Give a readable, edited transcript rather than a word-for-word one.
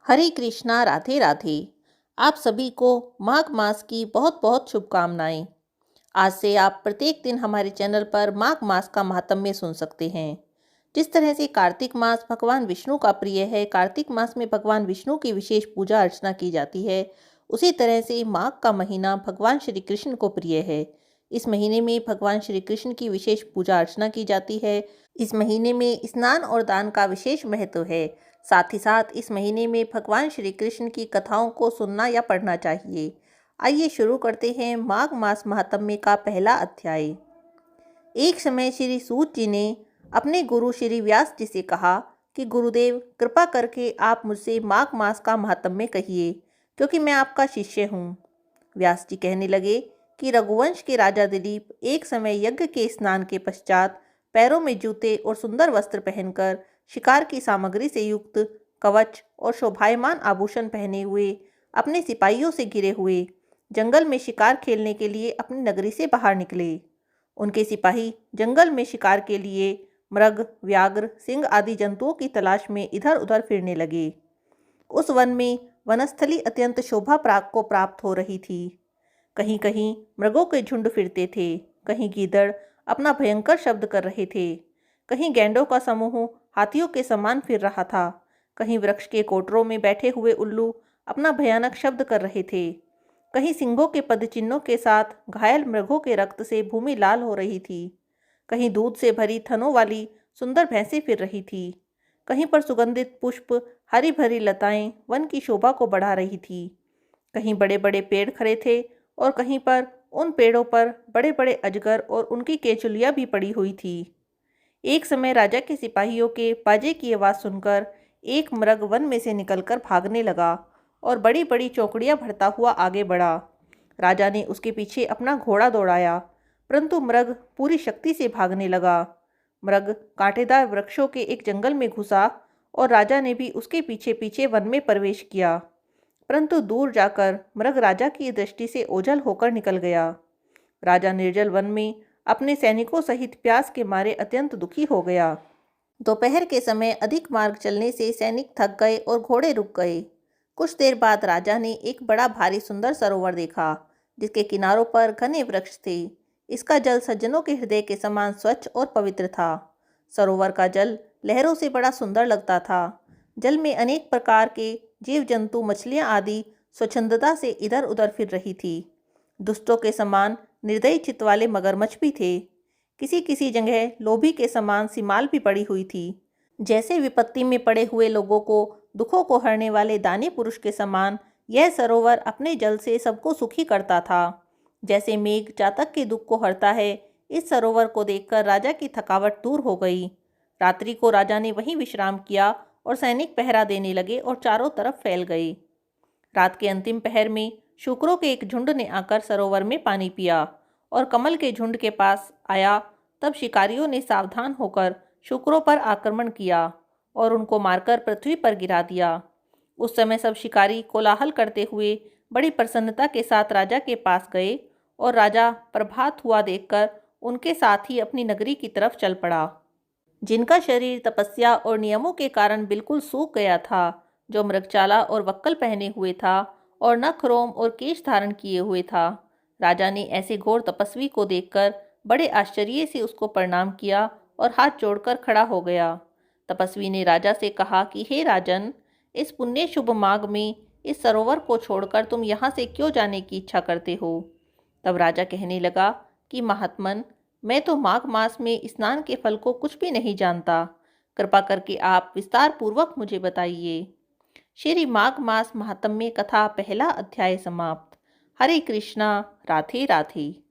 हरे कृष्णा, राधे राधे। आप सभी को माघ मास की बहुत बहुत शुभकामनाएं। आज से आप प्रत्येक दिन हमारे चैनल पर माघ मास का महात्म्य सुन सकते हैं। जिस तरह से कार्तिक मास भगवान विष्णु का प्रिय है, कार्तिक मास में भगवान विष्णु की विशेष पूजा अर्चना की जाती है, उसी तरह से माघ का महीना भगवान श्री कृष्ण को प्रिय है। इस महीने में भगवान श्री कृष्ण की विशेष पूजा अर्चना की जाती है। इस महीने में स्नान और दान का विशेष महत्व है। साथ ही साथ इस महीने में भगवान श्री कृष्ण की कथाओं को सुनना या पढ़ना चाहिए। आइए शुरू करते हैं माघ मास महात्म्य का पहला अध्याय। एक समय श्री सूत जी ने अपने गुरु श्री व्यास जी से कहा कि गुरुदेव, कृपा करके आप मुझसे माघ मास का महात्म्य कहिए, क्योंकि मैं आपका शिष्य हूँ। व्यास जी कहने लगे कि रघुवंश के राजा दिलीप एक समय यज्ञ के स्नान के पश्चात पैरों में जूते और सुंदर वस्त्र पहनकर शिकार की सामग्री से युक्त कवच और शोभायमान आभूषण पहने हुए अपने सिपाहियों से घिरे हुए जंगल में शिकार खेलने के लिए अपनी नगरी से बाहर निकले। उनके सिपाही जंगल में शिकार के लिए मृग, व्याघ्र, सिंह आदि जंतुओं की तलाश में इधर उधर फिरने लगे। उस वन में वनस्थली अत्यंत शोभा को प्राप्त हो रही थी। कहीं कहीं मृगों के झुंड फिरते थे, कहीं गीदड़ अपना भयंकर शब्द कर रहे थे, कहीं गैंडों का समूह हाथियों के समान फिर रहा था, कहीं वृक्ष के कोटरों में बैठे हुए उल्लू अपना भयानक शब्द कर रहे थे, कहीं सिंहों के पदचिन्हों के साथ घायल मृगों के रक्त से भूमि लाल हो रही थी, कहीं दूध से भरी थनों वाली सुंदर भैंसें फिर रही थी, कहीं पर सुगंधित पुष्प, हरी भरी लताएं वन की शोभा को बढ़ा रही थी, कहीं बड़े बड़े पेड़ खड़े थे और कहीं पर उन पेड़ों पर बड़े बड़े अजगर और उनकी केचुलियां भी पड़ी हुई थी। एक समय राजा के सिपाहियों के बाजे की आवाज़ सुनकर एक मृग वन में से निकलकर भागने लगा और बड़ी बड़ी चौकड़ियां भरता हुआ आगे बढ़ा। राजा ने उसके पीछे अपना घोड़ा दौड़ाया, परंतु मृग पूरी शक्ति से भागने लगा। मृग कांटेदार वृक्षों के एक जंगल में घुसा और राजा ने भी उसके पीछे पीछे वन में प्रवेश किया, परंतु दूर जाकर मृग राजा की दृष्टि से ओझल होकर निकल गया। राजा निर्जल वन में अपने सैनिकों सहित प्यास के मारे अत्यंत दुखी हो गया। दोपहर के समय अधिक मार्ग चलने से सैनिक थक गए और घोड़े रुक गए। कुछ देर बाद राजा ने एक बड़ा भारी सुंदर सरोवर देखा, जिसके किनारों पर घने वृक्ष थे। इसका जल सज्जनों के हृदय के समान स्वच्छ और पवित्र था। सरोवर का जल लहरों से बड़ा सुंदर लगता था। जल में अनेक प्रकार के जीव जंतु, मछलियां आदि स्वच्छंदता से इधर उधर फिर रही थी। दुष्टों के समान निर्दयी चित्त वाले मगरमच्छ भी थे। किसी किसी जगह लोभी के समान सिमाल भी पड़ी हुई थी। जैसे विपत्ति में पड़े हुए लोगों को दुखों को हरने वाले दानी पुरुष के समान यह सरोवर अपने जल से सबको सुखी करता था। जैसे मेघ जातक के दुख को हरता है, इस सरोवर को देखकर राजा की थकावट दूर हो गई। रात्रि को राजा ने वहीं विश्राम किया और सैनिक पहरा देने लगे और चारों तरफ फैल गए। रात के अंतिम पहर में शुक्रों के एक झुंड ने आकर सरोवर में पानी पिया और कमल के झुंड के पास आया। तब शिकारियों ने सावधान होकर शुक्रों पर आक्रमण किया और उनको मारकर पृथ्वी पर गिरा दिया। उस समय सब शिकारी कोलाहल करते हुए बड़ी प्रसन्नता के साथ राजा के पास गए और राजा प्रभात हुआ देखकर उनके साथ ही अपनी नगरी की तरफ चल पड़ा। जिनका शरीर तपस्या और नियमों के कारण बिल्कुल सूख गया था, जो मृगचाला और वक्कल पहने हुए था और नख, रोम और केश धारण किए हुए था, राजा ने ऐसे घोर तपस्वी को देखकर बड़े आश्चर्य से उसको प्रणाम किया और हाथ जोड़कर खड़ा हो गया। तपस्वी ने राजा से कहा कि हे राजन, इस पुण्य शुभ माघ में इस सरोवर को छोड़कर तुम यहाँ से क्यों जाने की इच्छा करते हो? तब राजा कहने लगा कि महात्मन, मैं तो माघ मास में स्नान के फल को कुछ भी नहीं जानता। कृपा करके आप विस्तार पूर्वक मुझे बताइए। श्री माघ मास महात्म्य कथा पहला अध्याय समाप्त। हरे कृष्णा, राधे राधे।